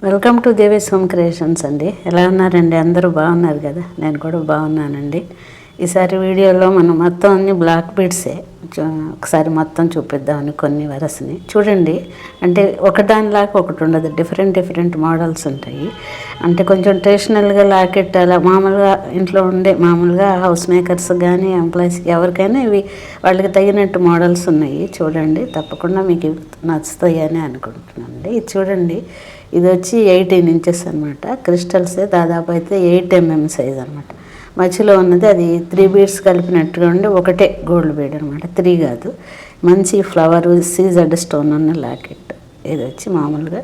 Welcome to Devi's home creations అండి. ఎలా ఉన్నారండి? అందరూ బాగున్నారు కదా? నేను కూడా బాగున్నానండి. ఈసారి వీడియోలో మనం మొత్తం అన్ని బ్లాక్ బీడ్సే ఒకసారి మొత్తం చూపిద్దామని కొన్ని వరసని చూడండి. అంటే ఒకదానిలాగా ఒకటి ఉండదు, డిఫరెంట్ మోడల్స్ ఉంటాయి. అంటే కొంచెం ట్రెడిషనల్గా లాకెట్ అలా మామూలుగా ఇంట్లో ఉండే మామూలుగా హౌస్ మేకర్స్ కానీ ఎంప్లాయీస్ ఎవరికైనా ఇవి వాళ్ళకి తగినట్టు మోడల్స్ ఉన్నాయి. చూడండి, తప్పకుండా మీకు నచ్చుతాయి అని అనుకుంటున్నానండి. ఇది చూడండి, ఇది వచ్చి 18 ఇంచెస్ అనమాట. క్రిస్టల్సే దాదాపు అయితే 8 mm సైజ్ అనమాట. మధ్యలో ఉన్నది అది 3 బీడ్స్ కలిపినట్టుగా ఉండి ఒకటే గోల్డ్ బీడ్ అనమాట, 3 కాదు. మంచి ఫ్లవర్ సీజర్డ్ స్టోన్ ఉన్న లాకెట్. ఇది వచ్చి మామూలుగా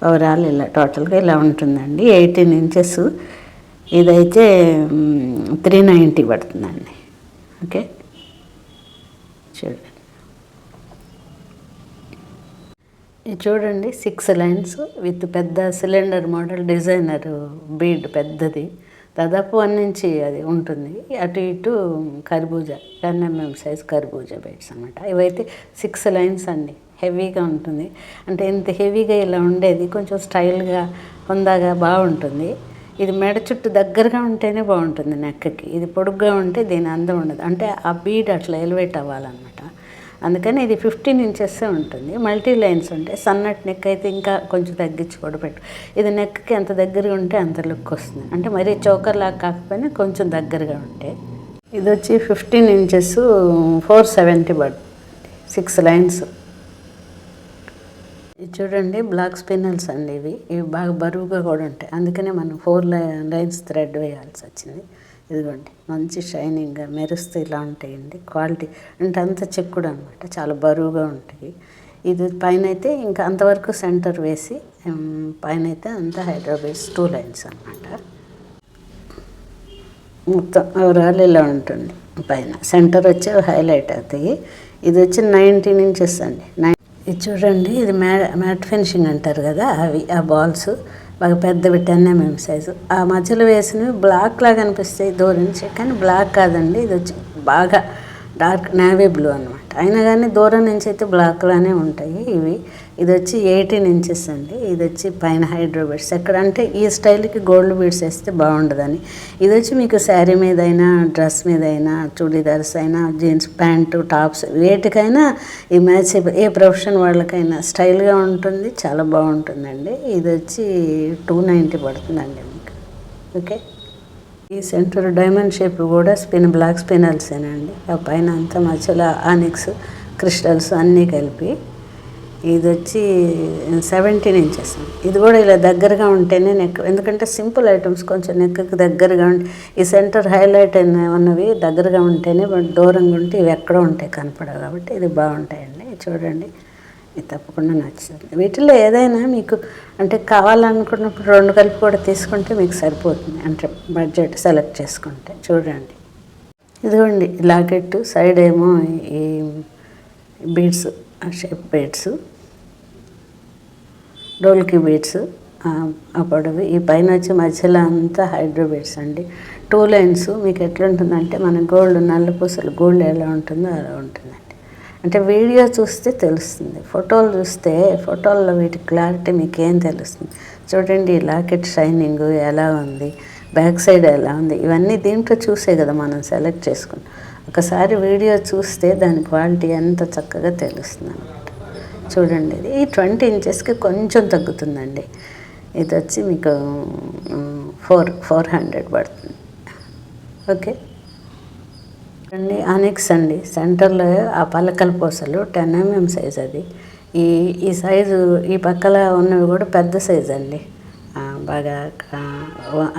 ఓవరాల్ ఇలా టోటల్గా ఇలా ఉంటుందండి. 18 ఇంచెస్. ఇదైతే 390 పడుతుందండి. ఓకే, చూడండి. ఇది చూడండి, 6 లైన్స్ విత్ పెద్ద సిలిండర్ మోడల్ డిజైనర్ బీడ్ పెద్దది, దాదాపు 1 ఇంచి అది ఉంటుంది. అటు ఇటు కర్బూజా 10 mm సైజ్ కర్బూజా బీడ్స్ అనమాట. ఇవైతే 6 లైన్స్ అండి. హెవీగా ఉంటుంది. అంటే ఇంత హెవీగా ఇలా ఉండేది కొంచెం స్టైల్గా హుందాగా బాగుంటుంది. ఇది మెడ చుట్టూ దగ్గరగా ఉంటేనే బాగుంటుంది నెక్కకి. ఇది పొడుగ్గా ఉంటే దీని అందం ఉండదు. అంటే ఆ బీడ్ అట్లా ఎలివేట్ అవ్వాలన్నమాట. అందుకని ఇది 15 ఇంచెస్ ఉంటుంది. మల్టీ లైన్స్ ఉంటాయి. సన్నటి నెక్ అయితే ఇంకా కొంచెం తగ్గించి కూడా పెట్టు. ఇది నెక్కి ఎంత దగ్గరగా ఉంటే అంత లుక్ వస్తుంది. అంటే మరీ చోకర్ లాగా కాకపోయినా కొంచెం దగ్గరగా ఉంటే. ఇది వచ్చి 15 ఇంచెస్ 470 బడ్, 6 లైన్స్. ఇది చూడండి, బ్లాక్ స్పిన్నల్స్ అండి. ఇవి బాగా బరువుగా కూడా ఉంటాయి. అందుకనే మనం 4 లైన్స్ థ్రెడ్ వేయాల్సి వచ్చింది. ఇదిగోండి, మంచి షైనింగ్గా మెరుస్తూ ఇలా ఉంటాయండి. క్వాలిటీ అంటే అంత చెక్కుడు అనమాట, చాలా బరువుగా ఉంటాయి. ఇది పైన అయితే ఇంకా అంతవరకు సెంటర్ వేసి పైన అయితే అంతా హైదరాబాద్ 2 లైన్స్ అనమాట. మొత్తం ఓవరాల్ ఇలా ఉంటుంది. పైన సెంటర్ వచ్చి హైలైట్ అవుతాయి. ఇది వచ్చి 19 ఇంచెస్ అండి. ఇది చూడండి, ఇది మ్యాట్ ఫినిషింగ్ అంటారు కదా, ఆ బాల్స్ బాగా పెద్దవి 10 mm సైజు. ఆ మధ్యలో వేసినవి బ్లాక్ లాగా అనిపిస్తాయి దూరం నుంచి, కానీ బ్లాక్ కాదండి. ఇది వచ్చి బాగా డార్క్ నేవీ బ్లూ అనమాట. అయినా కానీ దూరం నుంచి అయితే బ్లాక్లానే ఉంటాయి ఇవి. ఇది వచ్చి 18 ఇంచెస్ అండి. ఇది వచ్చి పైన హైడ్రో బీడ్స్. ఎక్కడంటే ఈ స్టైల్కి గోల్డ్ బీడ్స్ వేస్తే బాగుండదని. ఇది వచ్చి మీకు శారీ మీద అయినా, డ్రెస్ మీద అయినా, చూడీదార్స్ అయినా, జీన్స్ ప్యాంటు, టాప్స్ వేటికైనా ఈ మ్యాచ్ ఏ ప్రొఫెషన్ వాళ్ళకైనా స్టైల్గా ఉంటుంది, చాలా బాగుంటుందండి. ఇది వచ్చి 290 పడుతుందండి మీకు. ఓకే, ఈ సెంటర్ డైమండ్ షేప్ కూడా బ్లాక్ స్పినల్సేనండి. ఆ పైన అంతా మధ్యలో ఆనిక్స్ క్రిస్టల్స్ అన్నీ కలిపి. ఇది వచ్చి 17 ఇంచెస్. ఇది కూడా ఇలా దగ్గరగా ఉంటేనే నెక్, ఎందుకంటే సింపుల్ ఐటమ్స్ కొంచెం నెక్కి దగ్గరగా ఉంటే ఈ సెంటర్ హైలైట్ ఉన్నవి దగ్గరగా ఉంటేనే, దూరంగా ఉంటే ఇవి ఎక్కడో ఉంటాయి కనపడవు. కాబట్టి ఇది బాగుంటాయండి. చూడండి, ఇది తప్పకుండా నచ్చుతుంది. వీటిల్లో ఏదైనా మీకు అంటే కావాలనుకున్నప్పుడు 2 కలిపి కూడా తీసుకుంటే మీకు సరిపోతుంది. అంటే బడ్జెట్ సెలెక్ట్ చేసుకుంటే. చూడండి, ఇదిగోండి లాకెట్ సైడ్ ఏమో ఈ బీడ్స్, షేప్ బీడ్స్, డోల్కి బీడ్స్ ఆ పొడవు. ఈ పైన వచ్చి మధ్యలో అంతా హైడ్రో బీడ్స్ అండి. 2 లైన్స్. మీకు ఎట్లుంటుందంటే మన గోల్డ్ నల్ల పూసలు గోల్డ్ ఎలా ఉంటుందో అలా ఉంటుందండి. అంటే వీడియో చూస్తే తెలుస్తుంది, ఫోటోలు చూస్తే ఫోటోల్లో వీటి క్లారిటీ మీకు ఏం తెలుస్తుంది. చూడండి, లాకెట్ షైనింగ్ ఎలా ఉంది, బ్యాక్ సైడ్ ఎలా ఉంది, ఇవన్నీ దీంట్లో చూసే కదా మనం సెలెక్ట్ చేసుకున్నాం. ఒకసారి వీడియో చూస్తే దాని క్వాలిటీ ఎంత చక్కగా తెలుస్తుంది అనమాట. చూడండి, ఇది 20 ఇంచెస్కి కొంచెం తగ్గుతుందండి. ఇది వచ్చి మీకు 400 పడుతుంది. ఓకే అండి. ఆనిక్స్ అండి, సెంటర్లో ఆ పలకల పూసలు 10 mm సైజ్. అది ఈ సైజు ఈ పక్కల ఉన్నవి కూడా పెద్ద సైజ్ అండి. బాగా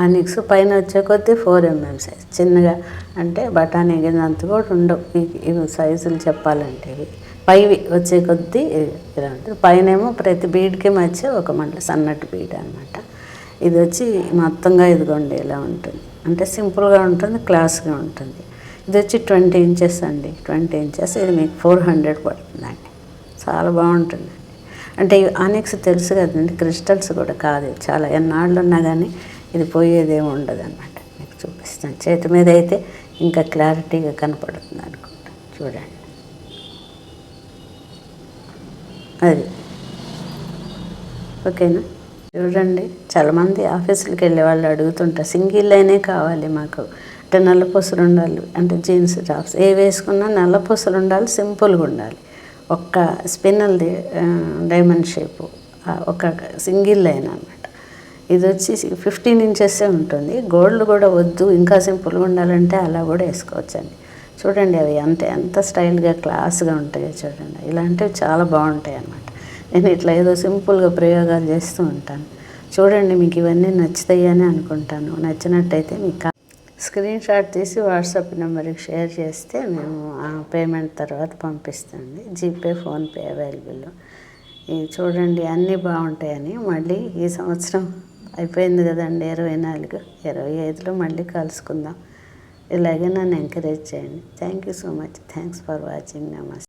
ఆనిక్స్ పైన వచ్చే కొద్దీ 4 mm సైజ్. చిన్నగా అంటే బఠానీ గిన్నంత కూడా ఉండవు ఇవి సైజులు చెప్పాలంటే. ఇవి పైవి వచ్చే కొద్దీ ఇలా ఉంటుంది. పైనేమో ప్రతి బీడ్కి మధ్య ఒక మళ్ళీ సన్నటి బీడ్ అనమాట. ఇది వచ్చి మొత్తంగా ఇదిగోండి ఇలా ఉంటుంది. అంటే సింపుల్గా ఉంటుంది, క్లాస్గా ఉంటుంది. ఇది వచ్చి 20 ఇంచెస్ అండి. 20 ఇంచెస్. ఇది మీకు 400 పడుతుందండి. చాలా బాగుంటుందండి. అంటే ఆనిక్స్ తెలుసు కదండి, క్రిస్టల్స్ కూడా కాదు. చాలా ఎన్నాళ్ళు ఉన్నా కానీ ఇది పోయేదేమి ఉండదు అనమాట. మీకు చూపిస్తాను. చేతి మీద అయితే ఇంకా క్లారిటీగా కనపడుతుంది అనుకుంటా. చూడండి, అది ఓకేనా. చూడండి, చాలామంది ఆఫీసులకు వెళ్ళే వాళ్ళు అడుగుతుంటారు, సింగిల్ లైనే కావాలి మాకు అంటే నల్లపూసలు ఉండాలి, అంటే జీన్స్ టాప్స్ ఏ వేసుకున్నా నల్లపూసలు ఉండాలి, సింపుల్గా ఉండాలి. ఒక్క స్పిన్నల్ది డైమండ్ షేపు, ఒక సింగిల్ లైన్ అనమాట. ఇది వచ్చి 15 ఇంచెసే ఉంటుంది. గోల్డ్ కూడా వద్దు, ఇంకా సింపుల్గా ఉండాలంటే అలా కూడా వేసుకోవచ్చండి. చూడండి అవి ఎంత స్టైల్గా క్లాస్గా ఉంటాయో చూడండి. ఇలాంటివి చాలా బాగుంటాయి అన్నమాట. నేను ఇట్లా ఏదో సింపుల్గా ప్రయోగాలు చేస్తూ ఉంటాను. చూడండి, మీకు ఇవన్నీ నచ్చుతాయని అనుకుంటాను. నచ్చినట్టయితే మీకు స్క్రీన్ షాట్ తీసి వాట్సాప్ నెంబర్కి షేర్ చేస్తే మేము ఆ పేమెంట్ తర్వాత పంపిస్తుంది. GPay, PhonePe available. ఇవి చూడండి అన్నీ బాగుంటాయని. మళ్ళీ ఈ సంవత్సరం అయిపోయింది కదండి, 24, 25లో మళ్ళీ కలుసుకుందాం. ఇలాగే నన్ను ఎంకరేజ్ చేయండి. Thank you so much. Thanks for watching. నమస్తే.